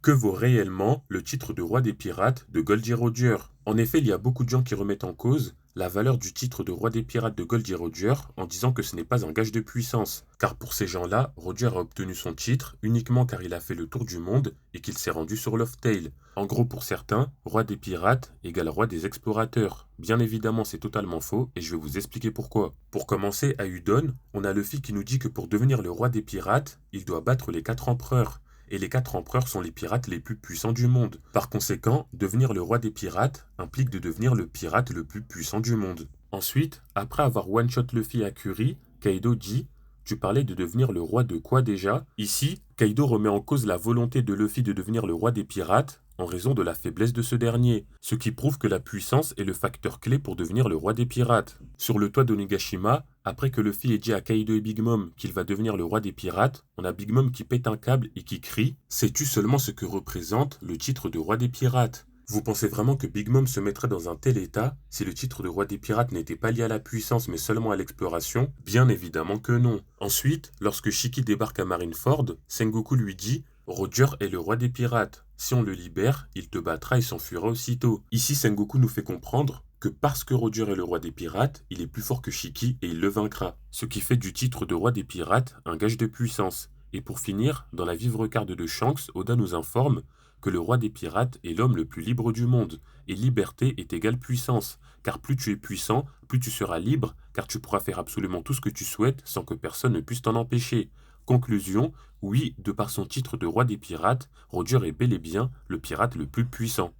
Que vaut réellement le titre de roi des pirates de Goldie Roger? En effet, il y a beaucoup de gens qui remettent en cause la valeur du titre de roi des pirates de Goldie Roger en disant que ce n'est pas un gage de puissance. Car pour ces gens-là, Roger a obtenu son titre uniquement car il a fait le tour du monde et qu'il s'est rendu sur Loftail. En gros, pour certains, roi des pirates égale roi des explorateurs. Bien évidemment, c'est totalement faux et je vais vous expliquer pourquoi. Pour commencer, à Udon, on a Luffy qui nous dit que pour devenir le roi des pirates, il doit battre les 4 empereurs. Et les 4 empereurs sont les pirates les plus puissants du monde. Par conséquent, devenir le roi des pirates implique de devenir le pirate le plus puissant du monde. Ensuite, après avoir one-shot Luffy à Curie, Kaido dit: Tu parlais de devenir le roi de quoi déjà? Ici, Kaido remet en cause la volonté de Luffy de devenir le roi des pirates en raison de la faiblesse de ce dernier, ce qui prouve que la puissance est le facteur clé pour devenir le roi des pirates. Sur le toit d'Onigashima, après que Luffy ait dit à Kaido et Big Mom qu'il va devenir le roi des pirates, on a Big Mom qui pète un câble et qui crie: Sais-tu seulement ce que représente le titre de roi des pirates? Vous pensez vraiment que Big Mom se mettrait dans un tel état si le titre de roi des pirates n'était pas lié à la puissance mais seulement à l'exploration? Bien évidemment que non. Ensuite, lorsque Shiki débarque à Marineford, Sengoku lui dit: Roger est le roi des pirates. Si on le libère, il te battra et s'enfuira aussitôt. Ici, Sengoku nous fait comprendre que parce que Roger est le roi des pirates, il est plus fort que Shiki et il le vaincra. Ce qui fait du titre de roi des pirates un gage de puissance. Et pour finir, dans la vivre carde de Shanks, Oda nous informe que le roi des pirates est l'homme le plus libre du monde. Et liberté est égale puissance. Car plus tu es puissant, plus tu seras libre, car tu pourras faire absolument tout ce que tu souhaites sans que personne ne puisse t'en empêcher. Conclusion, oui, de par son titre de roi des pirates, Roger est bel et bien le pirate le plus puissant.